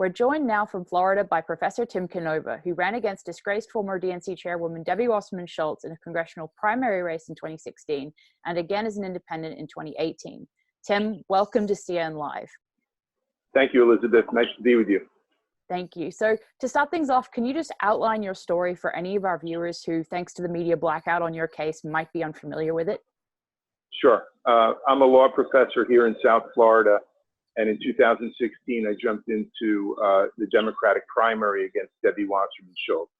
We're joined now from Florida by Professor Tim Canova, who ran against disgraced former DNC chairwoman Debbie Wasserman Schultz in a congressional primary race in 2016, and again as an independent in 2018. Tim, welcome to CN Live. Thank you, Elizabeth. Nice to be with you. Thank you. So to start things off, can you just outline your story for any of our viewers who, thanks to the media blackout on your case, might be unfamiliar with it? Sure. I'm a law professor here in South Florida, and in 2016, I jumped into the Democratic primary against Debbie Wasserman Schultz.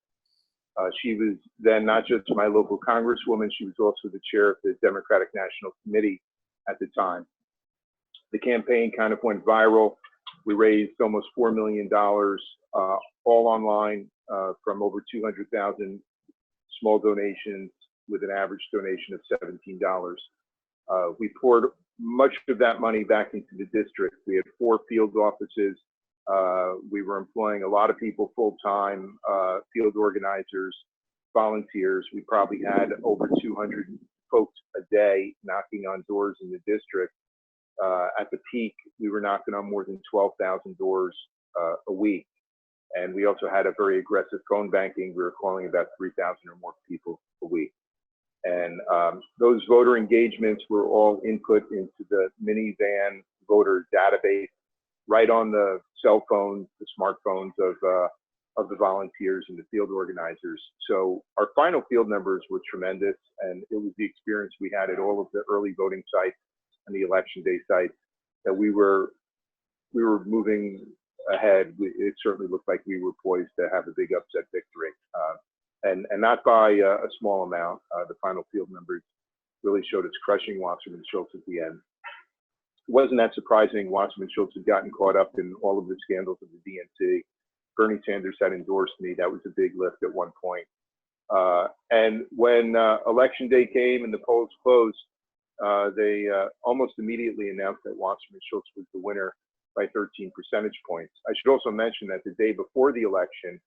She was then not just my local congresswoman, she was also the chair of the Democratic National Committee at the time. The campaign kind of went viral. We raised almost $4 million, all online, from over 200,000 small donations with an average donation of $17. We poured much of that money back into the district. We had 4 field offices. We were employing a lot of people full-time, field organizers, volunteers. We probably had over 200 folks a day knocking on doors in the district. At the peak, we were knocking on more than 12,000 doors a week. And we also had a very aggressive phone banking. We were calling about 3,000 or more people a week. And those voter engagements were all input into the minivan voter database, right on the cell phones, the smartphones of the volunteers and the field organizers. So our final field numbers were tremendous, and it was the experience we had at all of the early voting sites and the election day sites that we were moving ahead. It certainly looked like we were poised to have a big upset victory, and not by a small amount. The final field numbers really showed us crushing Wasserman Schultz at the end. It wasn't that surprising. Wasserman Schultz had gotten caught up in all of the scandals of the DNC. Bernie Sanders had endorsed me. That was a big lift at one point. And when election day came and the polls closed, they almost immediately announced that Wasserman Schultz was the winner by 13 percentage points. I should also mention that the day before the election,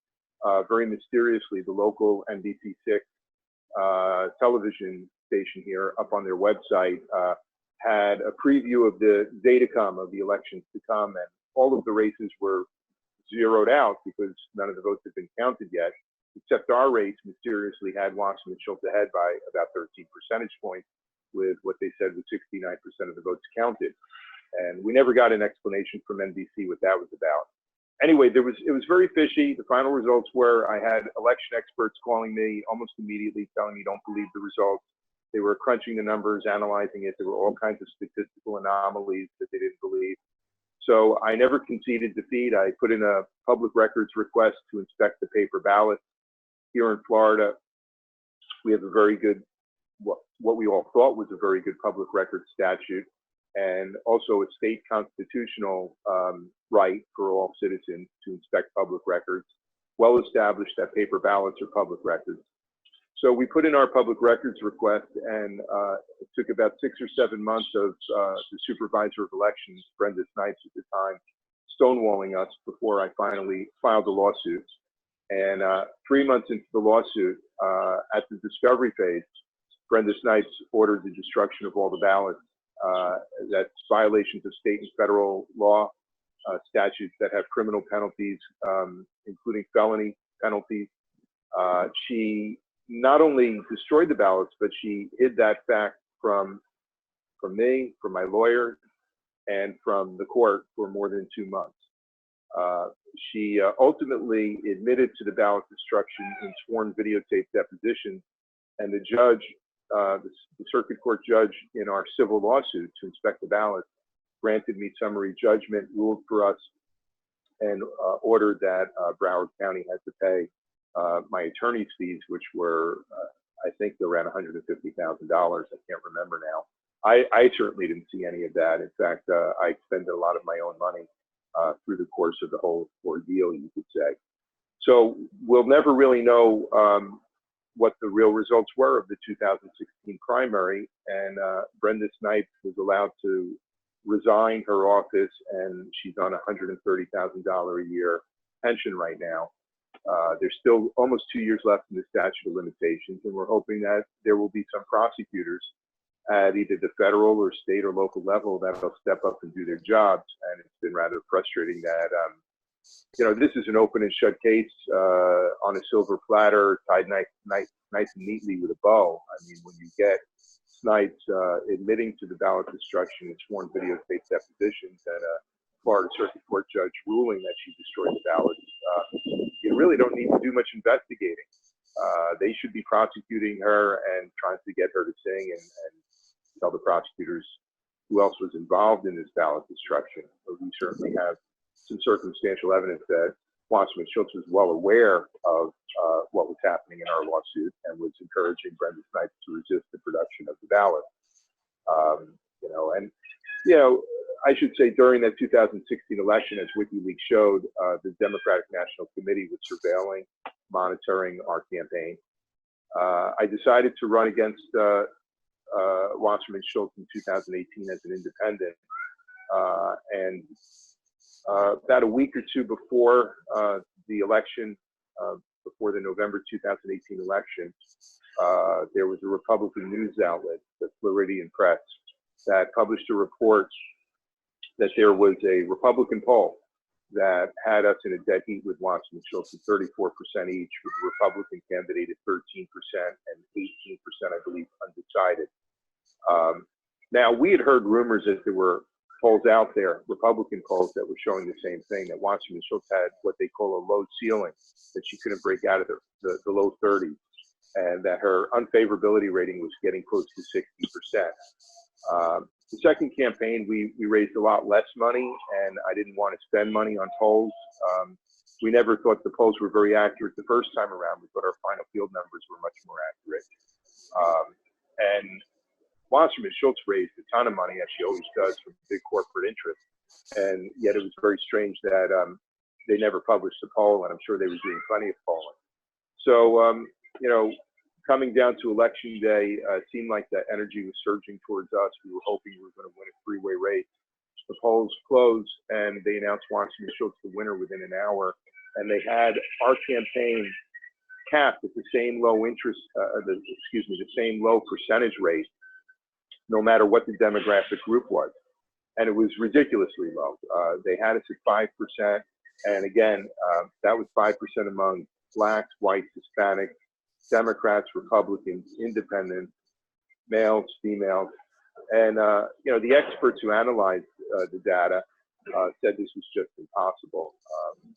very mysteriously, the local NBC6 television station here up on their website had a preview of the day to come, of the elections to come, and all of the races were zeroed out because none of the votes had been counted yet, except our race mysteriously had Wasserman Schultz ahead by about 13 percentage points, with what they said was 69% of the votes counted. And we never got an explanation from NBC what that was about. Anyway, it was very fishy. The final results were, I had election experts calling me almost immediately telling me, don't believe the results. They were crunching the numbers, analyzing it. There were all kinds of statistical anomalies that they didn't believe. So I never conceded defeat. I put in a public records request to inspect the paper ballots. Here in Florida, we have a very good, what we all thought was a very good public records statute, and also a state constitutional right for all citizens to inspect public records. Well established that paper ballots are public records. So we put in our public records request, and it took about 6 or 7 months of the supervisor of elections, Brenda Snipes at the time, stonewalling us before I finally filed the lawsuit. And 3 months into the lawsuit, at the discovery phase, Brenda Snipes ordered the destruction of all the ballots. That's violations of state and federal law, statutes that have criminal penalties, including felony penalties. She not only destroyed the ballots, but she hid that fact from me, from my lawyer, and from the court for more than 2 months. She ultimately admitted to the ballot destruction in sworn videotape depositions, and the judge, the circuit court judge in our civil lawsuit to inspect the ballots, granted me summary judgment, ruled for us, and ordered that Broward County had to pay my attorney's fees, which were, I think, around $150,000. I can't remember now. I certainly didn't see any of that. In fact, I expended a lot of my own money through the course of the whole ordeal, you could say. So we'll never really know what the real results were of the 2016 primary, and Brenda Snipes was allowed to resign her office, and she's on a $130,000 a year pension right now. There's still almost 2 years left in the statute of limitations, and we're hoping that there will be some prosecutors at either the federal or state or local level that will step up and do their jobs. And it's been rather frustrating that This is an open and shut case on a silver platter, tied nice and neatly with a bow. I mean, when you get Snipes admitting to the ballot destruction and sworn videotaped depositions, and a Florida Circuit Court judge ruling that she destroyed the ballots, you really don't need to do much investigating. They should be prosecuting her and trying to get her to sing and tell the prosecutors who else was involved in this ballot destruction. But we certainly have some circumstantial evidence that Wasserman Schultz was well aware of what was happening in our lawsuit and was encouraging Brenda Snipes to resist the production of the ballot. I should say during that 2016 election, as WikiLeaks showed, the Democratic National Committee was surveilling, monitoring our campaign. I decided to run against Wasserman Schultz in 2018 as an independent, and about a week or two before the election, before the November 2018 election, there was a Republican news outlet, the Floridian Press, that published a report that there was a Republican poll that had us in a dead heat with Wasserman Schultz at 34% each, with the Republican candidate at 13% and 18%, I believe, undecided. Now, we had heard rumors that there were polls out there, Republican polls, that were showing the same thing, that Wasserman Schultz had what they call a low ceiling, that she couldn't break out of the low 30s, and that her unfavorability rating was getting close to 60%. The second campaign, we raised a lot less money, and I didn't want to spend money on polls. We never thought the polls were very accurate the first time around. We thought our final field numbers were much more accurate. And Wasserman Schultz raised a ton of money, as she always does, from big corporate interests. And yet it was very strange that they never published the poll, and I'm sure they were doing plenty of polling. So, coming down to election day, it seemed like that energy was surging towards us. We were hoping we were going to win a three-way race. The polls closed, and they announced Wasserman Schultz the winner within an hour. And they had our campaign capped at the same low interest, the same low percentage rate, no matter what the demographic group was. And it was ridiculously low. They had us at 5%. And again, that was 5% among blacks, whites, Hispanics, Democrats, Republicans, independents, males, females. And, the experts who analyzed the data said this was just impossible.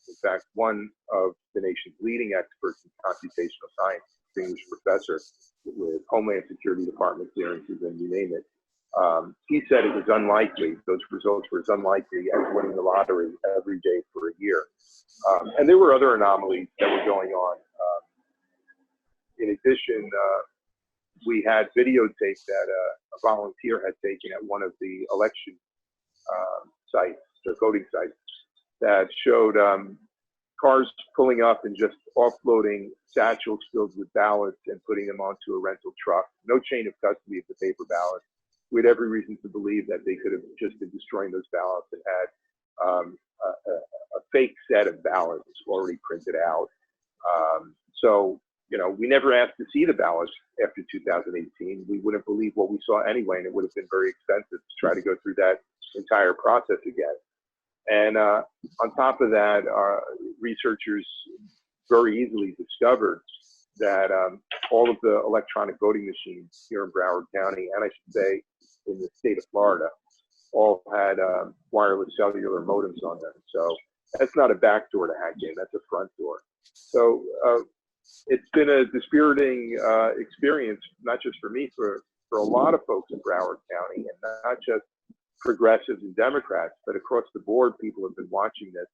In fact, one of the nation's leading experts in computational science, distinguished professor with Homeland Security Department clearances and you name it, he said it was unlikely, those results were as unlikely as winning the lottery every day for a year. And there were other anomalies that were going on. In addition, we had videotape that a volunteer had taken at one of the election sites, the voting sites, that showed cars pulling up and just offloading satchels filled with ballots and putting them onto a rental truck. No chain of custody of the paper ballots. We had every reason to believe that they could have just been destroying those ballots and had a fake set of ballots already printed out. We never asked to see the ballots after 2018. We wouldn't believe what we saw anyway, and it would have been very expensive to try to go through that entire process again. And on top of that, researchers very easily discovered that all of the electronic voting machines here in Broward County, and I should say in the state of Florida, all had wireless cellular modems on them. So that's not a back door to hack in, that's a front door. So it's been a dispiriting experience, not just for me, for a lot of folks in Broward County, and not just progressives and Democrats, but across the board, people have been watching this.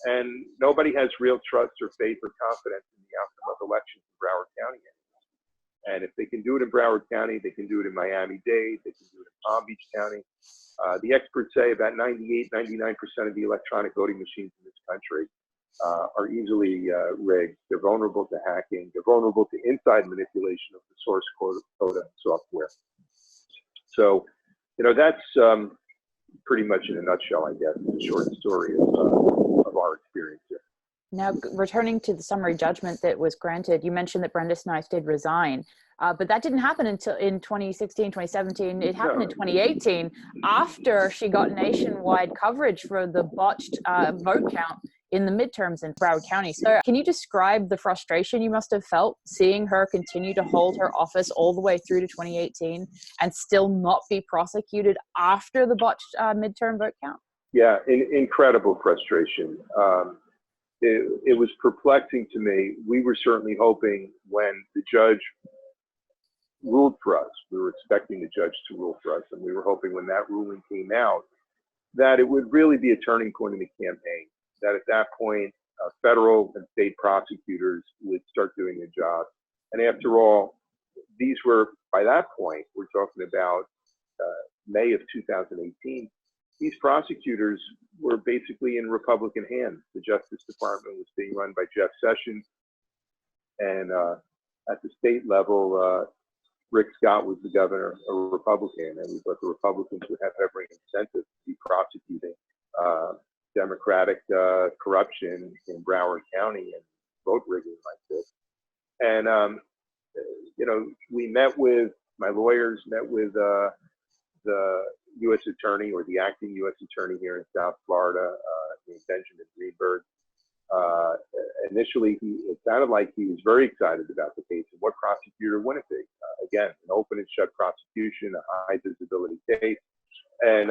And nobody has real trust or faith or confidence in the outcome of elections in Broward County anymore. And if they can do it in Broward County, they can do it in Miami-Dade, they can do it in Palm Beach County. The experts say about 98, 99% of the electronic voting machines in this country are easily rigged. They're vulnerable to hacking. They're vulnerable to inside manipulation of the source code software. So, that's pretty much in a nutshell, I guess, the short story of our experience here. Now, returning to the summary judgment that was granted, you mentioned that Brenda Snipes did resign, but that didn't happen until in 2016, 2017. It happened in 2018 after she got nationwide coverage for the botched vote count in the midterms in Broward County. So can you describe the frustration you must have felt seeing her continue to hold her office all the way through to 2018 and still not be prosecuted after the botched midterm vote count? Yeah, incredible frustration. It was perplexing to me. We were certainly hoping when the judge ruled for us, we were expecting the judge to rule for us, and we were hoping when that ruling came out that it would really be a turning point in the campaign, that at that point federal and state prosecutors would start doing their job. And after all, these were, by that point, we're talking about May of 2018, these prosecutors were basically in Republican hands. The Justice Department was being run by Jeff Sessions, and at the state level, Rick Scott was the governor, a Republican, and we thought the Republicans would have every incentive to be prosecuting Democratic corruption in Broward County and vote rigging like this. And, you know, we met with, my lawyers met with the U.S. Attorney, or the acting U.S. Attorney here in South Florida, named Benjamin Greenberg. Initially, it sounded like he was very excited about the case and what prosecutor wouldn't be. Again, an open and shut prosecution, a high visibility case. And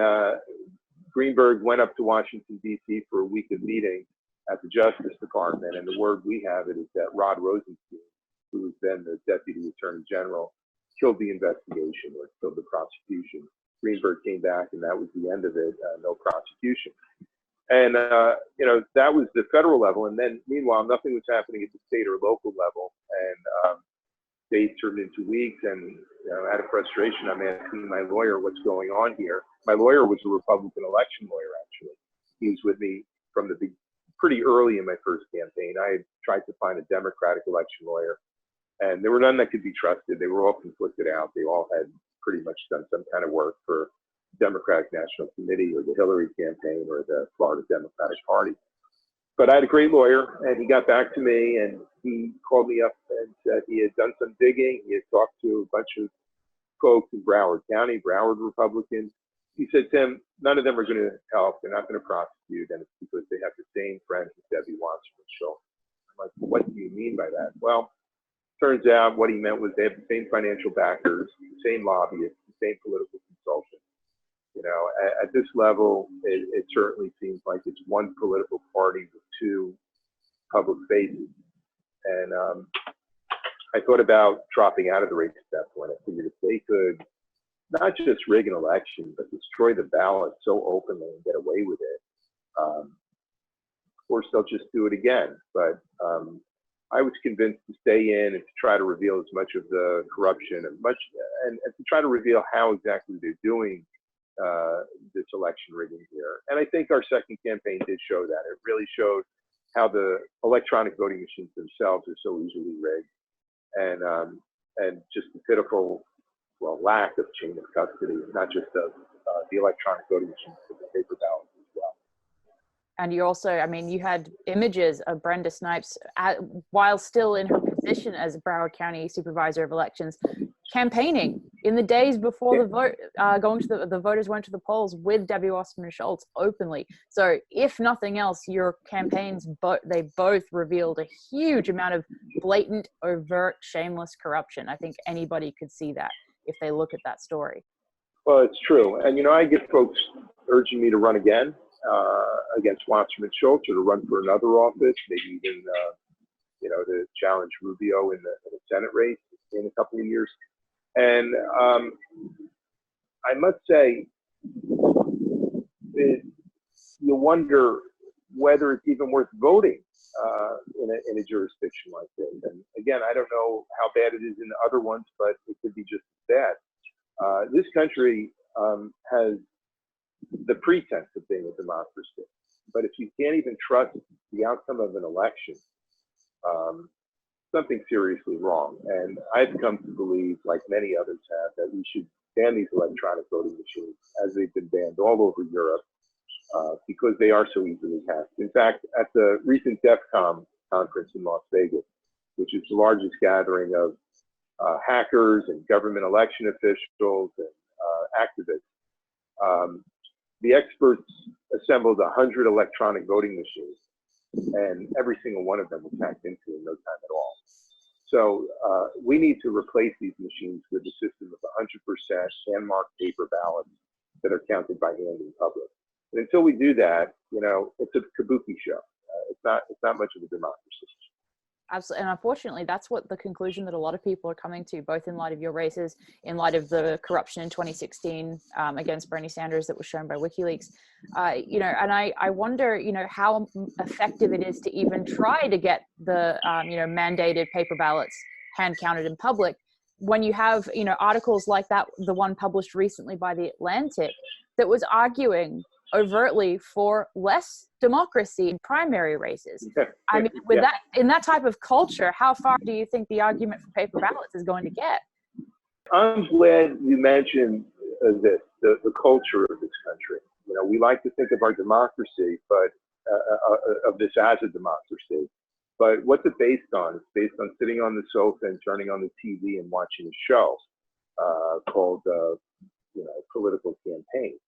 Greenberg went up to Washington, D.C. for a week of meetings at the Justice Department. And the word we have it is that Rod Rosenstein, who was then the Deputy Attorney General, killed the investigation or killed the prosecution. Greenberg came back, and that was the end of it, no prosecution. And, you know, that was the federal level. And then, meanwhile, nothing was happening at the state or local level. And days turned into weeks. And, you know, out of frustration, I'm asking my lawyer what's going on here. My lawyer was a Republican election lawyer, actually. He was with me from the pretty early in my first campaign. I had tried to find a Democratic election lawyer, and there were none that could be trusted. They were all conflicted out. They all had pretty much done some kind of work for Democratic National Committee or the Hillary campaign or the Florida Democratic Party. But I had a great lawyer, and he got back to me, and he called me up and said he had done some digging. He had talked to a bunch of folks in Broward County, Broward Republicans. He said, Tim, none of them are going to help. They're not going to prosecute, and it's because they have the same friends as Debbie Wasserman Schultz. I'm like, what do you mean by that? Well, turns out what he meant was they have the same financial backers, the same lobbyists, the same political consultants. You know, at this level, it certainly seems like it's one political party with two public faces. And I thought about dropping out of the race at that point. I figured if they could not just rig an election, but destroy the ballot so openly and get away with it, of course, they'll just do it again. But I was convinced to stay in and to try to reveal as much of the corruption and to try to reveal how exactly they're doing this election rigging here. And I think our second campaign did show that. It really showed how the electronic voting machines themselves are so easily rigged, and just the pitiful, well, lack of chain of custody, not just of the electronic voting machines, but the paper ballots as well. And you also, I mean, you had images of Brenda Snipes while still in her position as Broward County Supervisor of Elections, campaigning in the days before the vote, going to the voters went to the polls with Debbie Wasserman Schultz openly. So if nothing else, your campaigns, they both revealed a huge amount of blatant, overt, shameless corruption. I think anybody could see that if they look at that story. Well, it's true. And, you know, I get folks urging me to run again against Wasserman Schultz, or to run for another office, maybe even, you know, to challenge Rubio in the Senate race in a couple of years. And I must say, you wonder whether it's even worth voting in a jurisdiction like this. And again, I don't know how bad it is in the other ones, but it could be just as bad. This country has the pretense of being a democracy, but if you can't even trust the outcome of an election, something seriously wrong. And I've come to believe, like many others have, that we should ban these electronic voting machines, as they've been banned all over Europe, because they are so easily hacked. In fact, at the recent DEFCON conference in Las Vegas, which is the largest gathering of hackers and government election officials and activists, the experts assembled 100 electronic voting machines and every single one of them was hacked into in no time at all. So we need to replace these machines with a system of 100% hand-marked paper ballots that are counted by hand in public. And until we do that, you know, it's a kabuki show. It's not much of a democracy. Absolutely. And unfortunately, that's what the conclusion that a lot of people are coming to, both in light of your races, in light of the corruption in 2016 against Bernie Sanders that was shown by WikiLeaks. You know, and I wonder, you know, how effective it is to even try to get the, you know, mandated paper ballots hand counted in public when you have, you know, articles like that, the one published recently by The Atlantic, that was arguing overtly for less democracy in primary races. I mean, with that, in that type of culture, how far do you think the argument for paper ballots is going to get? I'm glad you mentioned this, the culture of this country. You know, we like to think of our democracy, but of this as a democracy. But what's it based on? It's based on sitting on the sofa and turning on the TV and watching a show called, you know, political campaign.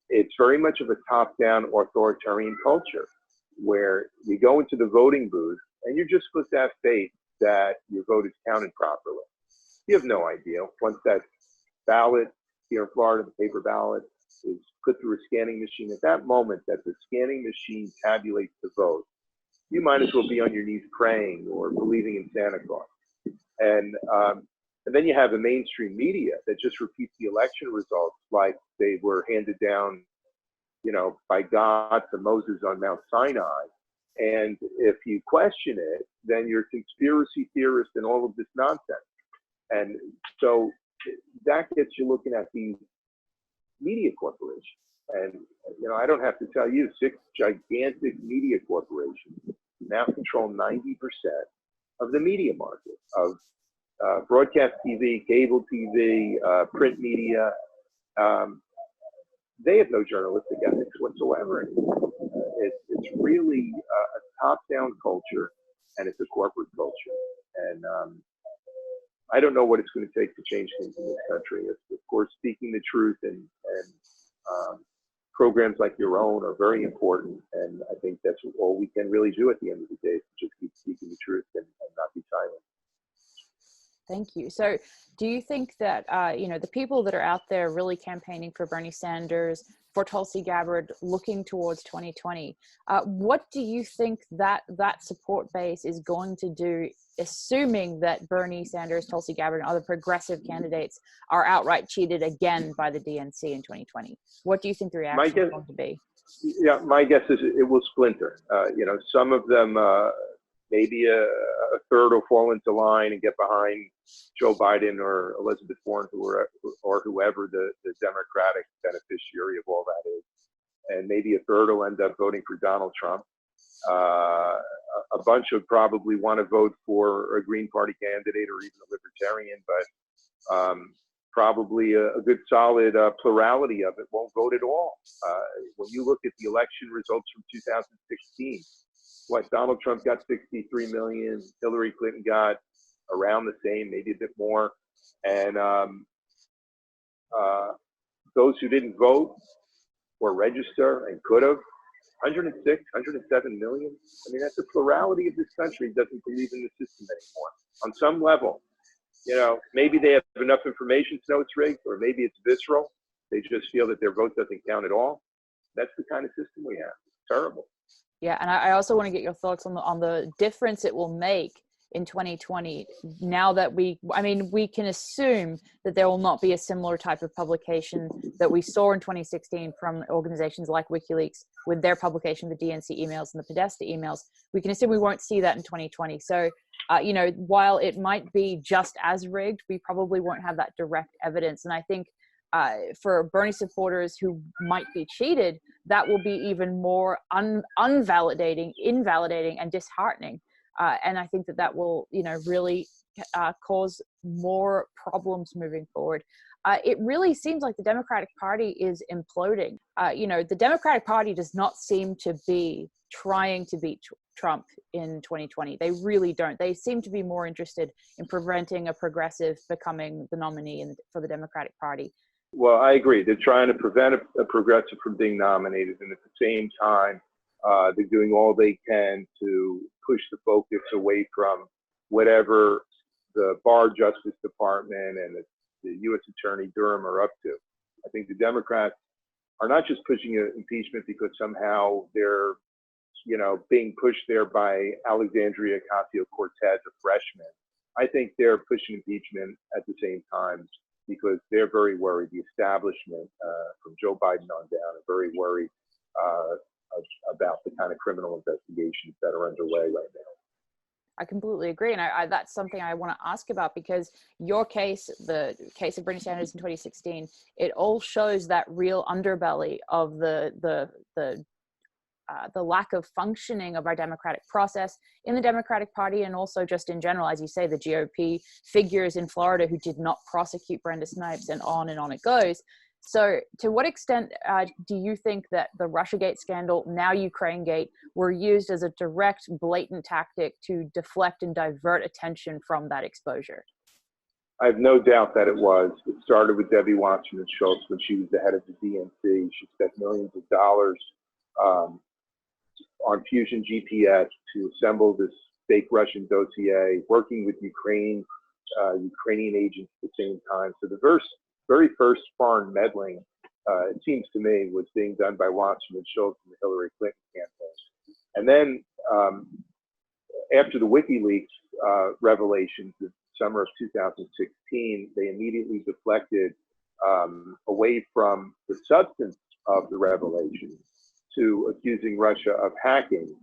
It's very much of a top-down authoritarian culture where you go into the voting booth and you're just supposed to have faith that your vote is counted properly. You have no idea. Once that ballot here in Florida, the paper ballot, is put through a scanning machine, at that moment that the scanning machine tabulates the vote, you might as well be on your knees praying or believing in Santa Claus. And then you have the mainstream media that just repeats the election results like they were handed down, you know, by God to Moses on Mount Sinai. And if you question it, then you're a conspiracy theorist and all of this nonsense. And so that gets you looking at these media corporations. And, you know, I don't have to tell you, 6 gigantic media corporations now control 90% of the media market, of broadcast TV, cable TV, print media. They have no journalistic ethics whatsoever anymore. It's really a top-down culture, and it's a corporate culture. And I don't know what it's going to take to change things in this country. It's, of course, speaking the truth and programs like your own are very important. And I think that's all we can really do at the end of the day, is just keep speaking the truth and not be silent. Thank you. So do you think that, you know, the people that are out there really campaigning for Bernie Sanders, for Tulsi Gabbard, looking towards 2020, what do you think that support base is going to do, assuming that Bernie Sanders, Tulsi Gabbard, and other progressive candidates are outright cheated again by the DNC in 2020? What do you think the reaction is going to be? Yeah, my guess is it will splinter. You know, some of them, maybe a third will fall into line and get behind Joe Biden or Elizabeth Warren, or whoever the Democratic beneficiary of all that is. And maybe a third will end up voting for Donald Trump. A bunch would probably want to vote for a Green Party candidate or even a Libertarian, but probably a good solid plurality of it won't vote at all. When you look at the election results from 2016, what, Donald Trump got 63 million, Hillary Clinton got around the same, maybe a bit more. And those who didn't vote or register and could have, 106, 107 million. I mean, that's a plurality of this country doesn't believe in the system anymore. On some level, you know, maybe they have enough information to know it's rigged, or maybe it's visceral. They just feel that their vote doesn't count at all. That's the kind of system we have. It's terrible. Yeah, and I also want to get your thoughts on the difference it will make in 2020. Now that we can assume that there will not be a similar type of publication that we saw in 2016 from organizations like WikiLeaks with their publication of the DNC emails and the Podesta emails. We can assume we won't see that in 2020. So, you know, while it might be just as rigged, we probably won't have that direct evidence. And I think for Bernie supporters who might be cheated, that will be even more invalidating, and disheartening. And I think that will, you know, really cause more problems moving forward. It really seems like the Democratic Party is imploding. You know, the Democratic Party does not seem to be trying to beat Trump in 2020. They really don't. They seem to be more interested in preventing a progressive becoming the nominee for the Democratic Party. Well, I agree. They're trying to prevent a progressive from being nominated, and at the same time, They're doing all they can to push the focus away from whatever the Bar Justice Department and the U.S. Attorney Durham are up to. I think the Democrats are not just pushing impeachment because somehow they're, being pushed there by Alexandria Ocasio-Cortez, a freshman. I think they're pushing impeachment at the same time because they're very worried. The establishment, from Joe Biden on down, are very worried about the kind of criminal investigations that are underway right now. I completely agree. And that's something I want to ask about, because your case, the case of Bernie Sanders in 2016, it all shows that real underbelly of the lack of functioning of our democratic process in the Democratic Party, and also just in general, as you say, the GOP figures in Florida who did not prosecute Brenda Snipes, and on it goes. So to what extent do you think that the Russiagate scandal, now Ukrainegate, were used as a direct, blatant tactic to deflect and divert attention from that exposure? I have no doubt that it was. It started with Debbie Wasserman Schultz when she was the head of the DNC. She spent millions of dollars on Fusion GPS to assemble this fake Russian dossier, working with Ukrainian agents at the same time. So the very first foreign meddling, it seems to me, was being done by Wasserman Schultz in the Hillary Clinton campaign. And then after the WikiLeaks revelations in summer of 2016, they immediately deflected away from the substance of the revelations to accusing Russia of hacking.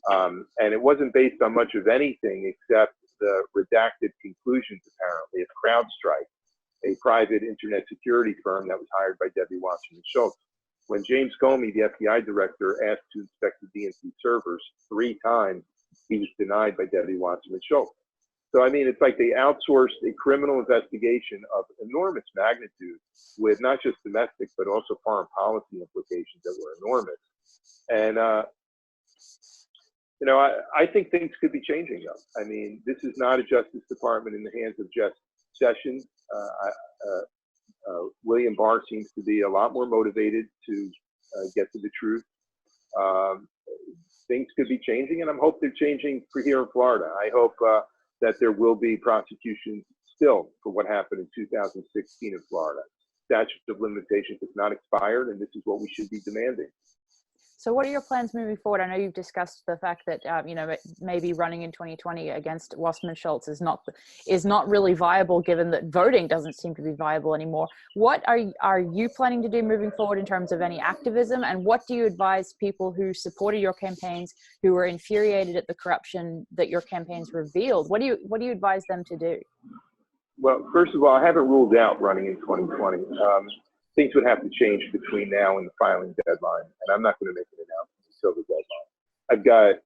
And it wasn't based on much of anything except the redacted conclusions, apparently, of CrowdStrike, a private internet security firm that was hired by Debbie Wasserman Schultz. When James Comey, the FBI director, asked to inspect the DNC servers 3 times, he was denied by Debbie Wasserman Schultz. So, I mean, it's like they outsourced a criminal investigation of enormous magnitude with not just domestic, but also foreign policy implications that were enormous. And, I think things could be changing, though. I mean, this is not a Justice Department in the hands of Jeff Sessions. William Barr seems to be a lot more motivated to get to the truth. Things could be changing, and I hope they're changing for here in Florida. I hope that there will be prosecutions still for what happened in 2016 in Florida. Statute of limitations has not expired, and this is what we should be demanding. So what are your plans moving forward? I know you've discussed the fact that maybe running in 2020 against Wasserman Schultz is not really viable, given that voting doesn't seem to be viable anymore. What are you planning to do moving forward in terms of any activism, and what do you advise people who supported your campaigns, who were infuriated at the corruption that your campaigns revealed? What do you advise them to do? Well, first of all, I haven't ruled out running in 2020. Things would have to change between now and the filing deadline, and I'm not going to make an announcement until the deadline. I've got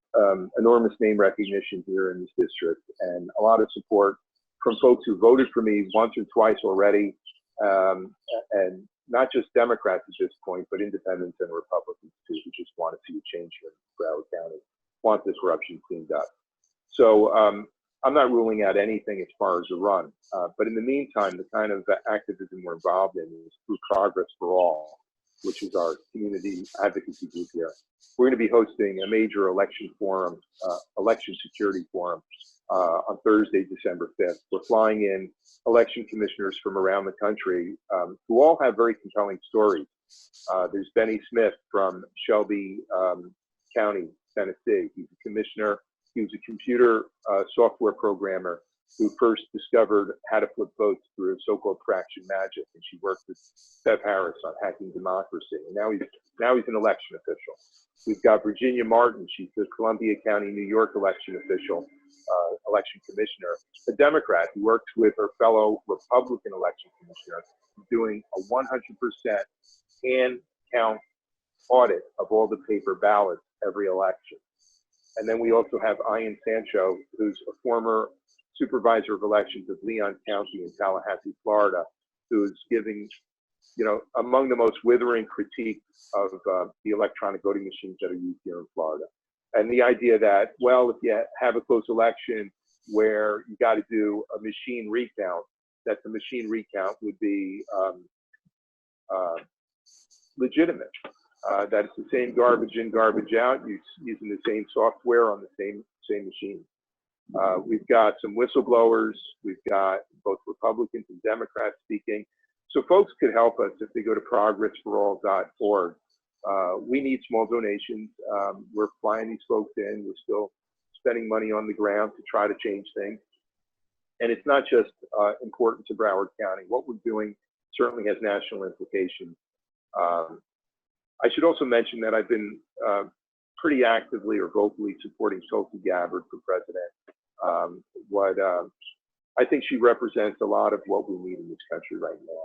enormous name recognition here in this district, and a lot of support from folks who voted for me once or twice already, and not just Democrats at this point, but independents and Republicans too, who just want to see a change here in Broward County, want this corruption cleaned up. So I'm not ruling out anything as far as a run, but in the meantime, the kind of activism we're involved in is through Progress for All, which is our community advocacy group here. We're going to be hosting a major election forum, election security forum, on Thursday, December 5th. We're flying in election commissioners from around the country who all have very compelling stories. There's Benny Smith from Shelby County, Tennessee. He's a commissioner. He was a computer software programmer who first discovered how to flip votes through so-called fraction magic, and she worked with Bev Harris on hacking democracy. And now he's an election official. We've got Virginia Martin. She's the Columbia County, New York election official, election commissioner, a Democrat who works with her fellow Republican election commissioner, doing a 100% hand count audit of all the paper ballots every election. And then we also have Ian Sancho, who's a former supervisor of elections of Leon County in Tallahassee, Florida, who's giving, among the most withering critiques of the electronic voting machines that are used here in Florida. And the idea that, well, if you have a close election where you got to do a machine recount, that the machine recount would be legitimate. that it's the same garbage in, garbage out, using the same software on the same machine. We've got some whistleblowers. We've got both Republicans and Democrats speaking. So folks could help us if they go to progressforall.org. We need small donations. We're flying these folks in. We're still spending money on the ground to try to change things. And it's not just important to Broward County. What we're doing certainly has national implications. I should also mention that I've been pretty actively or vocally supporting Tulsi Gabbard for president. I think she represents a lot of what we need in this country right now.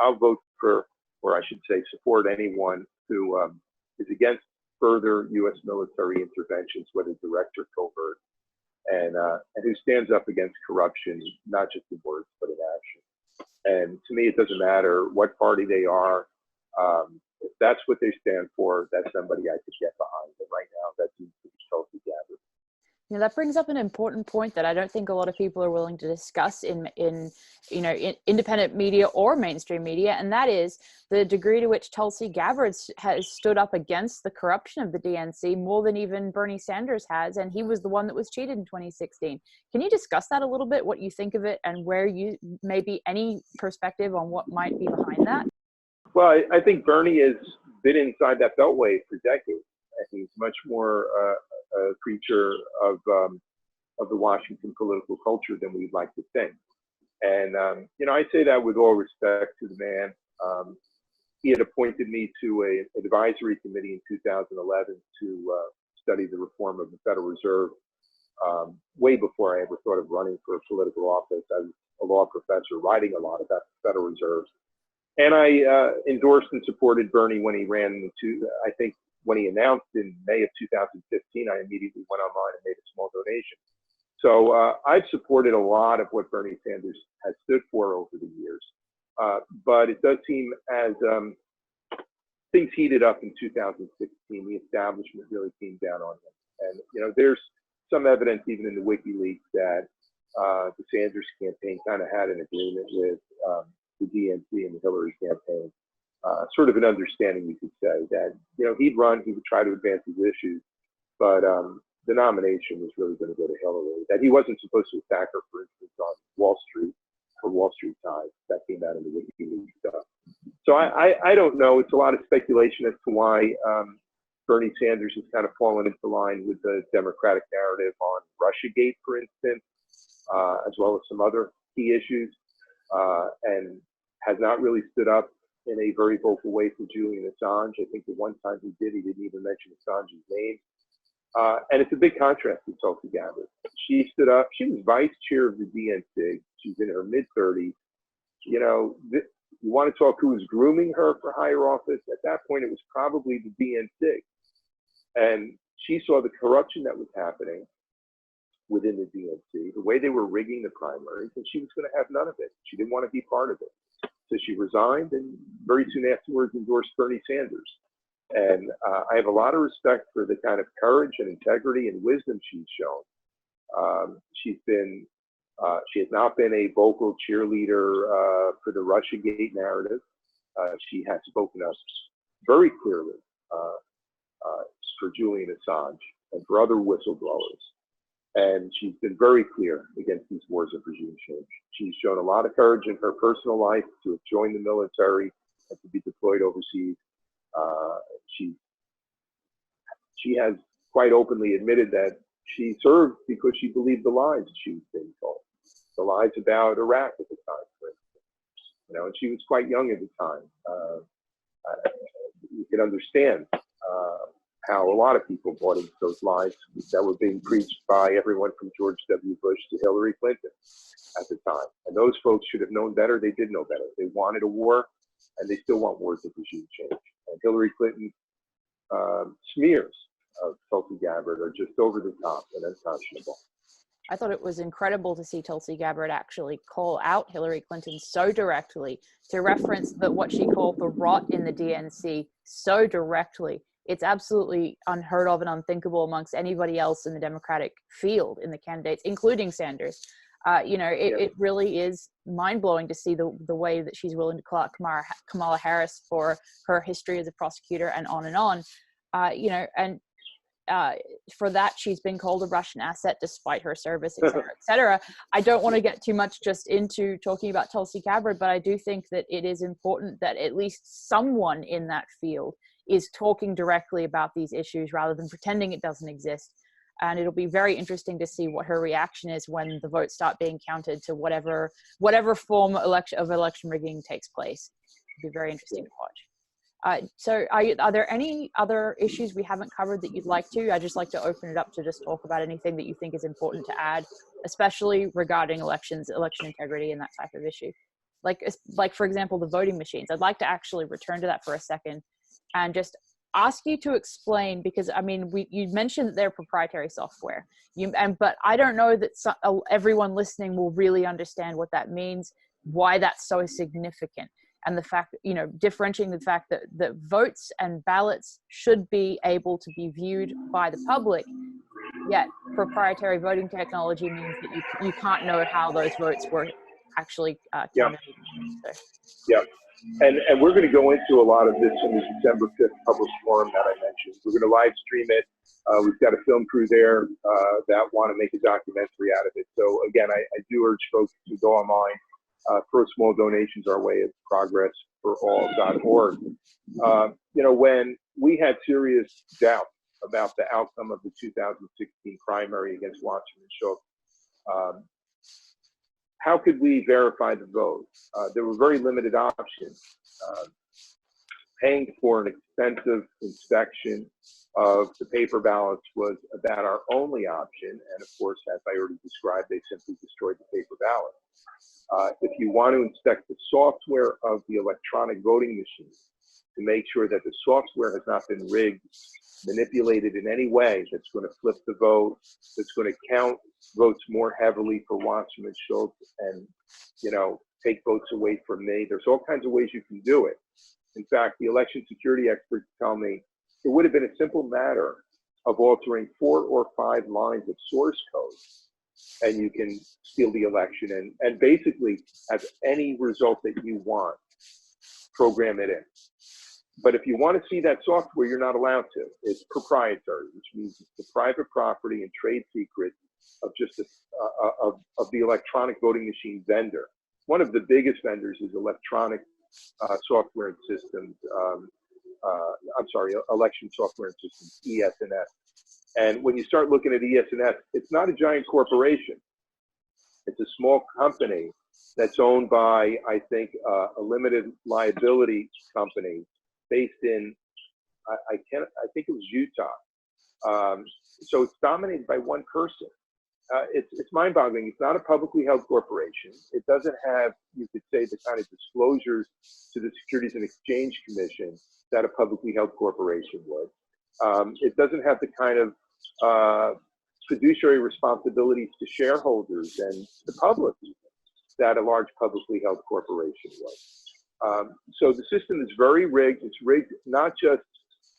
I'll vote for, or I should say support anyone who is against further U.S. military interventions, whether direct or covert, and who stands up against corruption, not just in words, but in action. And to me, it doesn't matter what party they are. If that's what they stand for, that's somebody I could get behind. And right now, that seems to be Tulsi Gabbard. Yeah, that brings up an important point that I don't think a lot of people are willing to discuss in independent media or mainstream media, and that is the degree to which Tulsi Gabbard has stood up against the corruption of the DNC more than even Bernie Sanders has, and he was the one that was cheated in 2016. Can you discuss that a little bit, what you think of it, and where you maybe any perspective on what might be behind that? Well, I think Bernie has been inside that beltway for decades. He's much more a creature of the Washington political culture than we'd like to think. And, I say that with all respect to the man. He had appointed me to an advisory committee in 2011 to study the reform of the Federal Reserve, way before I ever thought of running for a political office. I was a law professor writing a lot about the Federal Reserve. And I endorsed and supported Bernie when he ran into, I think, when he announced in May of 2015, I immediately went online and made a small donation. So I've supported a lot of what Bernie Sanders has stood for over the years. But it does seem as things heated up in 2016, the establishment really came down on him. And, there's some evidence even in the WikiLeaks that the Sanders campaign kind of had an agreement with the DNC and the Hillary campaign. Sort of an understanding, you could say, that he'd run, he would try to advance his issues, but the nomination was really going to go to Hillary. That he wasn't supposed to attack her, for instance, on Wall Street for Wall Street ties. That came out in the WikiLeaks stuff. So I don't know. It's a lot of speculation as to why Bernie Sanders has kind of fallen into line with the Democratic narrative on Russiagate, for instance, as well as some other key issues, and has not really stood up in a very vocal way for Julian Assange. I think the one time he did, he didn't even mention Assange's name. And it's a big contrast to Tulsi Gabbard. She stood up. She was vice chair of the DNC. She's in her mid-30s. You want to talk who was grooming her for higher office? At that point, it was probably the DNC. And she saw the corruption that was happening within the DNC, the way they were rigging the primaries, and she was going to have none of it. She didn't want to be part of it. So she resigned and very soon afterwards endorsed Bernie Sanders. And I have a lot of respect for the kind of courage and integrity and wisdom she's shown. She has not been a vocal cheerleader for the Russiagate narrative. She has spoken up very clearly for Julian Assange and for other whistleblowers. And she's been very clear against these wars of regime change. She's shown a lot of courage in her personal life to have joined the military and to be deployed overseas. She has quite openly admitted that she served because she believed the lies she was being told. The lies about Iraq at the time, for instance. And she was quite young at the time. You can understand how a lot of people bought into those lies that were being preached by everyone from George W. Bush to Hillary Clinton at the time. And those folks should have known better. They did know better. They wanted a war, and they still want wars of regime change. And Hillary Clinton smears of Tulsi Gabbard are just over the top and unconscionable. I thought it was incredible to see Tulsi Gabbard actually call out Hillary Clinton so directly, to reference what she called the rot in the DNC so directly. It's absolutely unheard of and unthinkable amongst anybody else in the Democratic field, in the candidates, including Sanders. It really is mind-blowing to see the way that she's willing to call out Kamala Harris for her history as a prosecutor and on and on. For that, she's been called a Russian asset despite her service, et cetera, et cetera. I don't want to get too much just into talking about Tulsi Gabbard, but I do think that it is important that at least someone in that field is talking directly about these issues rather than pretending it doesn't exist. And it'll be very interesting to see what her reaction is when the votes start being counted to whatever form of election rigging takes place. It'll be very interesting to watch. So are there any other issues we haven't covered that you'd like to? I'd just like to open it up to just talk about anything that you think is important to add, especially regarding elections, election integrity, and that type of issue. Like for example, the voting machines. I'd like to actually return to that for a second and just ask you to explain, because I mean, you mentioned that they're proprietary software, but I don't know that everyone listening will really understand what that means, why that's so significant. And the fact, differentiating the fact that votes and ballots should be able to be viewed by the public, yet proprietary voting technology means that you can't know how those votes were actually counted. Yeah. And we're going to go into a lot of this in the December 5th published forum that I mentioned. We're going to live stream it. We've got a film crew there that want to make a documentary out of it. So again, I do urge folks to go online. Throw small donations our way at progressforall.org. When we had serious doubt about the outcome of the 2016 primary against Watson and Schultz, how could we verify the vote? There were very limited options. Paying for an expensive inspection of the paper ballots was about our only option. And of course, as I already described, they simply destroyed the paper ballot. If you want to inspect the software of the electronic voting machine to make sure that the software has not been rigged, manipulated in any way that's going to flip the vote, that's going to count votes more heavily for Watson and Schultz and, take votes away from me. There's all kinds of ways you can do it. In fact, the election security experts tell me it would have been a simple matter of altering 4 or 5 lines of source code, and you can steal the election and basically have any result that you want, program it in. But if you want to see that software, you're not allowed to. It's proprietary, which means it's the private property and trade secret of just of the electronic voting machine vendor. One of the biggest vendors is electronic software and systems. Election software and systems, ES&S. And when you start looking at ES&S, it's not a giant corporation. It's a small company that's owned by, I think, a limited liability company based in, I think it was Utah. So it's dominated by one person. It's mind-boggling. It's not a publicly held corporation. It doesn't have, you could say, the kind of disclosures to the Securities and Exchange Commission that a publicly held corporation would. It doesn't have the kind of fiduciary responsibilities to shareholders and the public that a large publicly held corporation would. So the system is very rigged. It's rigged not just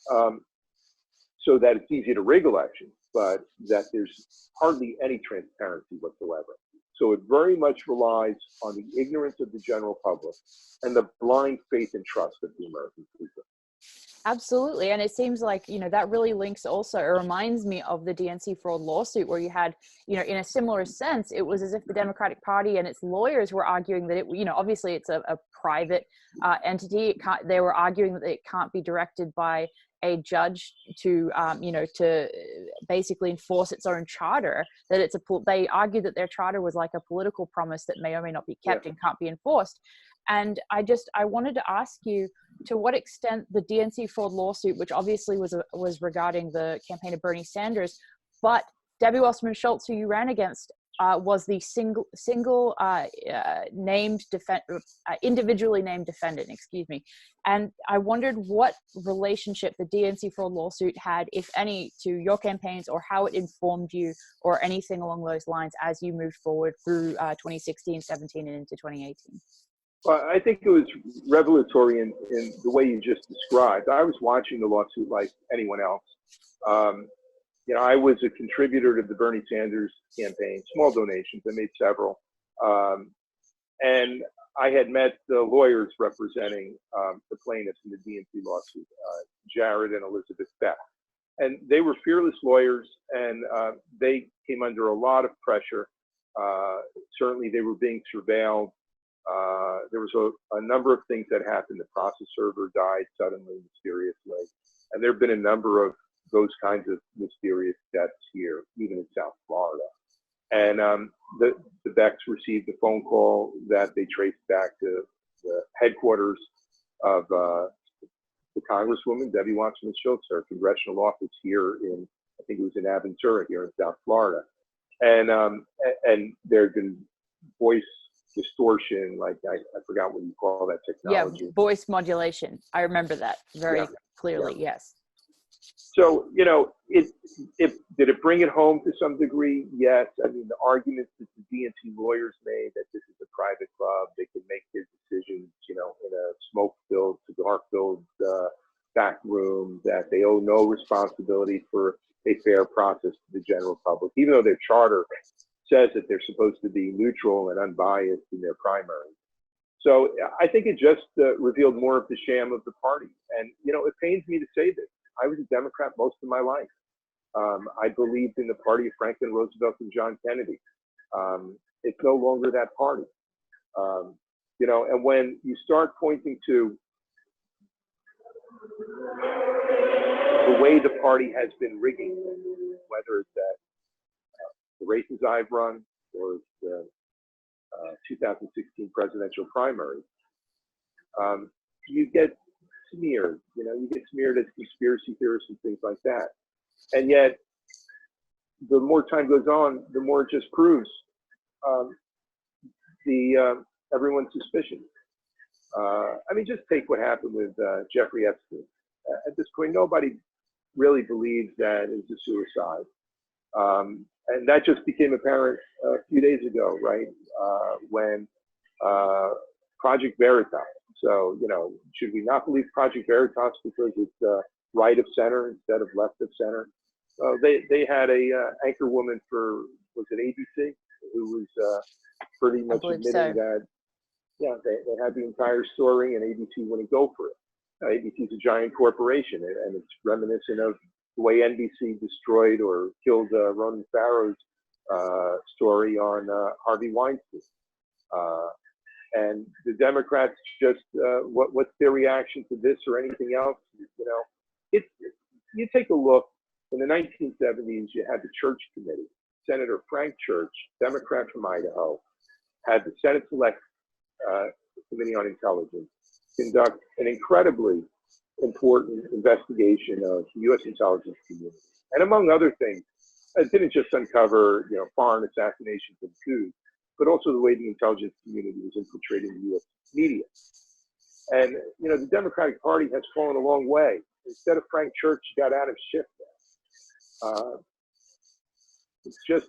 so that it's easy to rig elections, but that there's hardly any transparency whatsoever. So it very much relies on the ignorance of the general public and the blind faith and trust of the American people. Absolutely. And it seems like, that really links also, it reminds me of the DNC fraud lawsuit where you had, in a similar sense, it was as if the Democratic Party and its lawyers were arguing that it, obviously it's a private entity. They were arguing that it can't be directed by a judge to, to basically enforce its own charter, that they argued that their charter was like a political promise that may or may not be kept and can't be enforced. And I wanted to ask you, to what extent the DNC fraud lawsuit, which obviously was regarding the campaign of Bernie Sanders, but Debbie Wasserman Schultz, who you ran against, was the single individually named defendant, And I wondered what relationship the DNC fraud lawsuit had, if any, to your campaigns, or how it informed you, or anything along those lines as you moved forward through 2016, 17, and into 2018. Well, I think it was revelatory in the way you just described. I was watching the lawsuit like anyone else. I was a contributor to the Bernie Sanders campaign, small donations. I made several. And I had met the lawyers representing the plaintiffs in the DNC lawsuit, Jared and Elizabeth Beck. And they were fearless lawyers, and they came under a lot of pressure. Certainly, they were being surveilled. There was a number of things that happened. The process server died suddenly, mysteriously. And there have been a number of those kinds of mysterious deaths here, even in South Florida. And the Becks received a phone call that they traced back to the headquarters of the Congresswoman, Debbie Wasserman Schultz, her congressional office here in, I think it was in Aventura here in South Florida. And there had been voice distortion, like I forgot what you call that technology. Yeah, voice modulation. I remember that very clearly, yes. So, did it bring it home to some degree? Yes. I mean, the arguments that the DNC lawyers made that this is a private club, they can make their decisions, in a smoke-filled, cigar-filled back room, that they owe no responsibility for a fair process to the general public, even though their charter says that they're supposed to be neutral and unbiased in their primaries. So I think it just revealed more of the sham of the party. And, it pains me to say this. I was a Democrat most of my life. I believed in the party of Franklin Roosevelt and John Kennedy. It's no longer that party. And when you start pointing to the way the party has been rigging, whether it's that the races I've run or it's the 2016 presidential primary, you get smeared. You get smeared as conspiracy theorists and things like that. And yet, the more time goes on, the more it just proves everyone's suspicion. I mean, just take what happened with Jeffrey Epstein. At this point, nobody really believes that it was a suicide. And that just became apparent a few days ago, right? When Project Veritas. So, should we not believe Project Veritas because it's right of center instead of left of center? They had a anchor woman for, was it ABC, who was pretty much admitting that, they had the entire story and ABC wouldn't go for it. ABC is a giant corporation, and it's reminiscent of the way NBC destroyed or killed Ronan Farrow's story on Harvey Weinstein. And the Democrats just, what's their reaction to this or anything else? You take a look, in the 1970s, you had the Church Committee. Senator Frank Church, Democrat from Idaho, had the Senate Select Committee on Intelligence conduct an incredibly important investigation of the U.S. intelligence community. And among other things, it didn't just uncover, foreign assassinations and coups, but also the way the intelligence community was infiltrating the U.S. media. And, the Democratic Party has fallen a long way. Instead of Frank Church, got out of shift there. It's just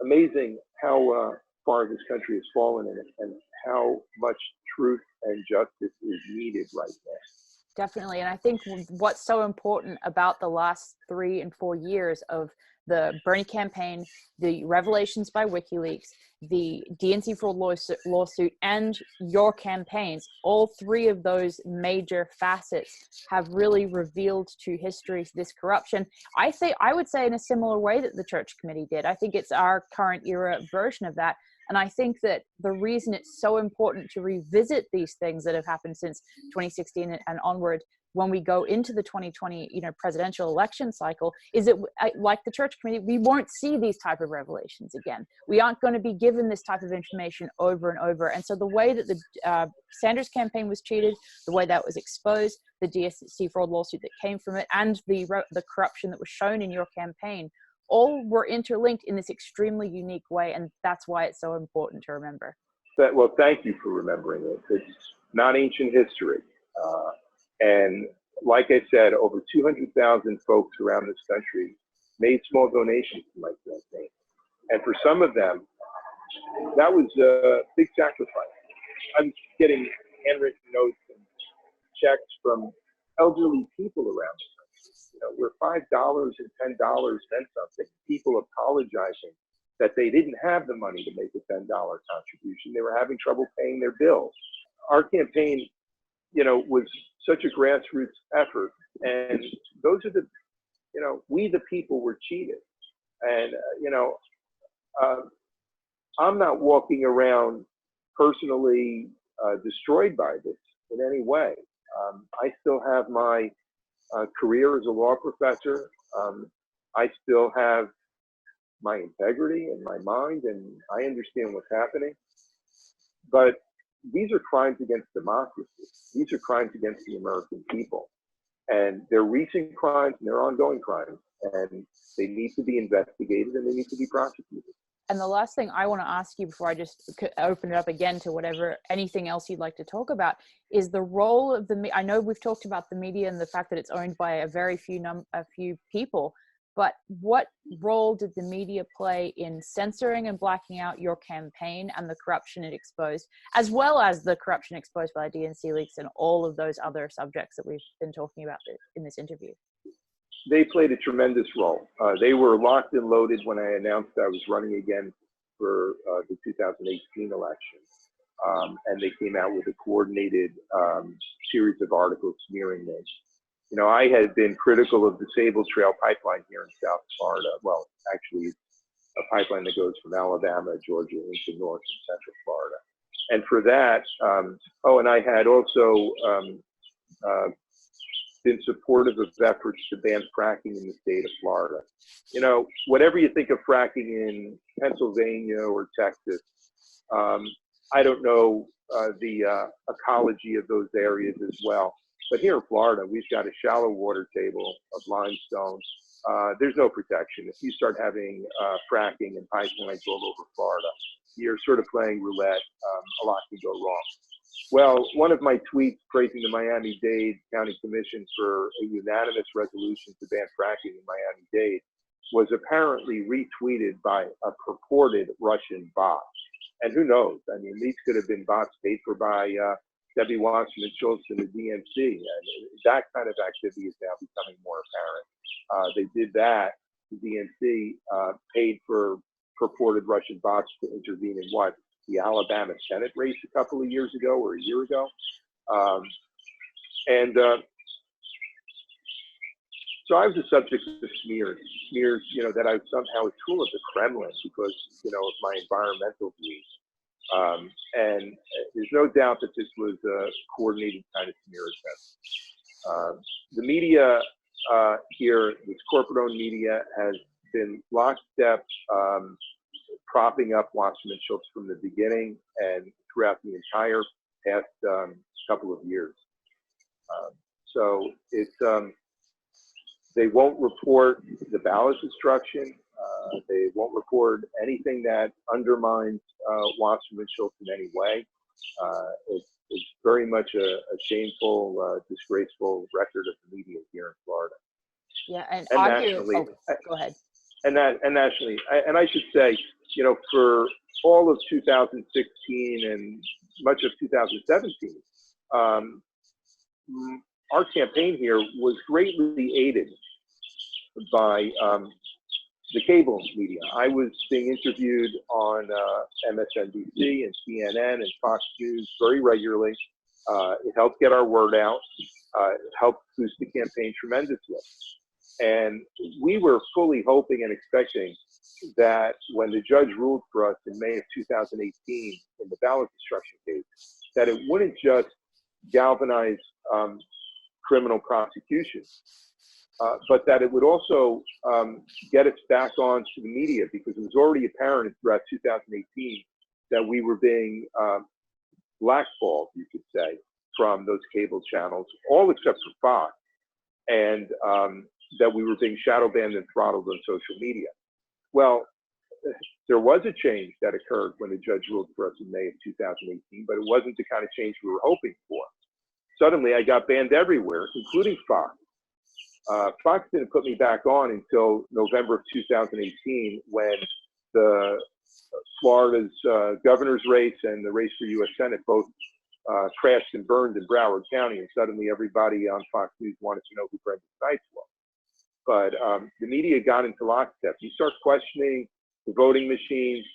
amazing how far this country has fallen and how much truth and justice is needed right now. Definitely. And I think what's so important about the last 3 and 4 years of the Bernie campaign, the revelations by WikiLeaks, the DNC fraud lawsuit, and your campaigns, all 3 of those major facets have really revealed to history this corruption. I would say in a similar way that the Church Committee did. I think it's our current era version of that. And I think that the reason it's so important to revisit these things that have happened since 2016 and onward, when we go into the 2020, presidential election cycle, is that, like the Church Committee, we won't see these type of revelations again. We aren't going to be given this type of information over and over. And so the way that the Sanders campaign was cheated, the way that was exposed, the DNC fraud lawsuit that came from it, and the corruption that was shown in your campaign, all were interlinked in this extremely unique way, and that's why it's so important to remember. Well, thank you for remembering it. It's not ancient history. And like I said, over 200,000 folks around this country made small donations to my campaign. And for some of them, that was a big sacrifice. I'm getting handwritten notes and checks from elderly people around the country. where $5 and $10 meant something. People apologizing that they didn't have the money to make a $10 contribution. They were having trouble paying their bills. Our campaign, was such a grassroots effort, and those are the, we the people were cheated. And, I'm not walking around personally destroyed by this in any way. I still have my career as a law professor. I still have my integrity and my mind, and I understand what's happening. But these are crimes against democracy. These are crimes against the American people. And they're recent crimes and they're ongoing crimes. And they need to be investigated and they need to be prosecuted. And the last thing I want to ask you before I just open it up again to anything else you'd like to talk about, is the role of I know we've talked about the media and the fact that it's owned by a very few people, but what role did the media play in censoring and blacking out your campaign and the corruption it exposed, as well as the corruption exposed by DNC leaks and all of those other subjects that we've been talking about in this interview? They played a tremendous role. They were locked and loaded when I announced I was running again for the 2018 election. And they came out with a coordinated series of articles smearing me. I had been critical of the Sable Trail pipeline here in South Florida. Well, actually, it's a pipeline that goes from Alabama, Georgia, into North and Central Florida. And for that, and I had also been supportive of efforts to ban fracking in the state of Florida. Whatever you think of fracking in Pennsylvania or Texas, I don't know the ecology of those areas as well. But here in Florida, we've got a shallow water table of limestone. There's no protection. If you start having fracking and pipelines all over Florida, you're sort of playing roulette. A lot can go wrong. Well, one of my tweets praising the Miami-Dade County Commission for a unanimous resolution to ban fracking in Miami-Dade was apparently retweeted by a purported Russian bot. And who knows? I mean, these could have been bots paid for by Debbie Wasserman Schultz and the DNC. And that kind of activity is now becoming more apparent. They did that. The DNC paid for purported Russian bots to intervene in what? The Alabama Senate race a couple of years ago or a year ago. So I was the subject of smears, that I was somehow a tool of the Kremlin because, of my environmental views. And there's no doubt that this was a coordinated kind of smear attempt. The media here, this corporate-owned media, has been lockstep propping up Wasserman Schultz from the beginning and throughout the entire past couple of years. So it's they won't report the ballot destruction. They won't report anything that undermines Wasserman Schultz in any way. It's very much a shameful, disgraceful record of the media here in Florida. Yeah, and nationally. Go ahead. And nationally, and I should say, for all of 2016 and much of 2017, our campaign here was greatly aided by the cable media. I was being interviewed on MSNBC and CNN and Fox News very regularly. It helped get our word out. It helped boost the campaign tremendously. And we were fully hoping and expecting that when the judge ruled for us in May of 2018 in the ballot destruction case, that it wouldn't just galvanize criminal prosecution, but that it would also get us back onto the media, because it was already apparent throughout 2018 that we were being blackballed, you could say, from those cable channels, all except for Fox, and that we were being shadow banned and throttled on social media. Well, there was a change that occurred when the judge ruled for us in May of 2018, but it wasn't the kind of change we were hoping for. Suddenly, I got banned everywhere, including Fox. Fox didn't put me back on until November of 2018, when the Florida's governor's race and the race for U.S. Senate both crashed and burned in Broward County, and suddenly everybody on Fox News wanted to know who Brendan Knights was. But the media got into lockstep. You start questioning the voting machines,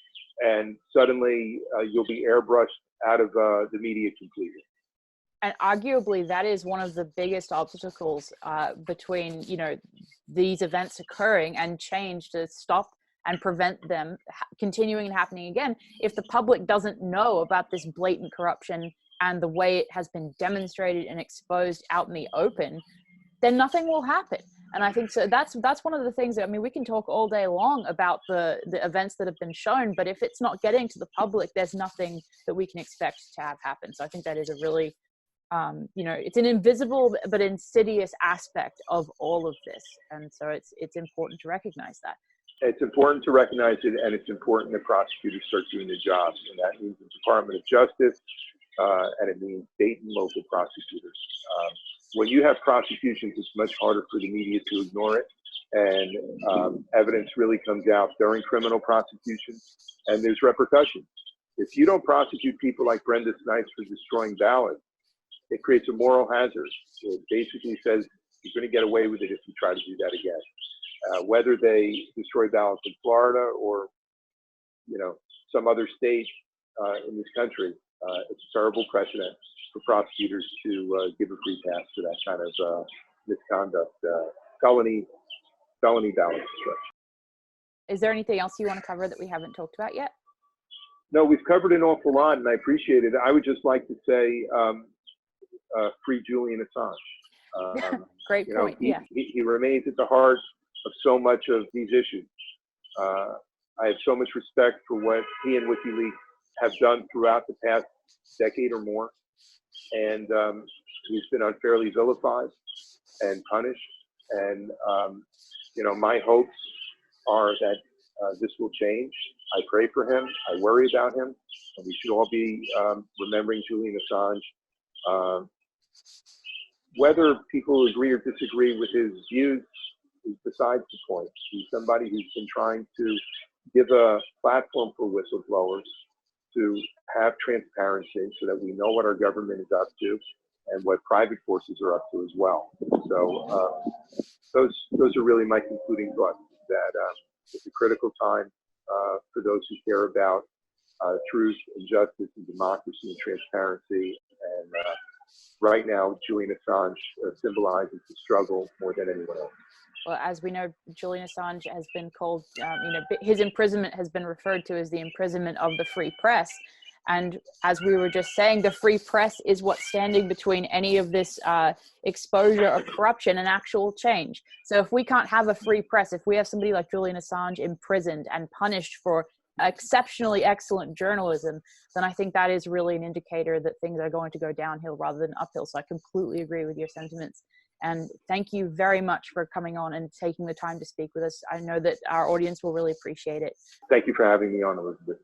and suddenly you'll be airbrushed out of the media completely. And arguably, that is one of the biggest obstacles between, you know, these events occurring and change to stop and prevent them continuing and happening again. If the public doesn't know about this blatant corruption and the way it has been demonstrated and exposed out in the open, then nothing will happen. And I think so that's one of the things that, I mean, we can talk all day long about the events that have been shown, but if it's not getting to the public, there's nothing that we can expect to have happen. So I think that is a really, you know, it's an invisible but insidious aspect of all of this. And so it's important to recognize that. It's important to recognize it, and it's important that prosecutors start doing their jobs. And that means the Department of Justice, and it means state and local prosecutors. When you have prosecutions, it's much harder for the media to ignore it. And evidence really comes out during criminal prosecutions, and there's repercussions. If you don't prosecute people like Brenda Snipes for destroying ballots, it creates a moral hazard. It basically says you're going to get away with it if you try to do that again. Whether they destroy ballots in Florida or, you know, some other state in this country, it's a terrible precedent for prosecutors to give a free pass to that kind of misconduct, felony ballot destruction. Is there anything else you want to cover that we haven't talked about yet? No, we've covered an awful lot, and I appreciate it. I would just like to say, free Julian Assange. Great point. Yeah. He remains at the heart of so much of these issues. I have so much respect for what he and WikiLeaks have done throughout the past decade or more. And he's been unfairly vilified and punished. And, you know, my hopes are that this will change. I pray for him. I worry about him. And we should all be remembering Julian Assange. Whether people agree or disagree with his views is besides the point. He's somebody who's been trying to give a platform for whistleblowers to have transparency so that we know what our government is up to and what private forces are up to as well. So those are really my concluding thoughts, that it's a critical time for those who care about truth and justice and democracy and transparency. And right now, Julian Assange symbolizes the struggle more than anyone else. Well, as we know, Julian Assange has been called, you know, his imprisonment has been referred to as the imprisonment of the free press. And as we were just saying, the free press is what's standing between any of this exposure of corruption and actual change. So if we can't have a free press, if we have somebody like Julian Assange imprisoned and punished for exceptionally excellent journalism, then I think that is really an indicator that things are going to go downhill rather than uphill. So I completely agree with your sentiments. And thank you very much for coming on and taking the time to speak with us. I know that our audience will really appreciate it. Thank you for having me on, Elizabeth.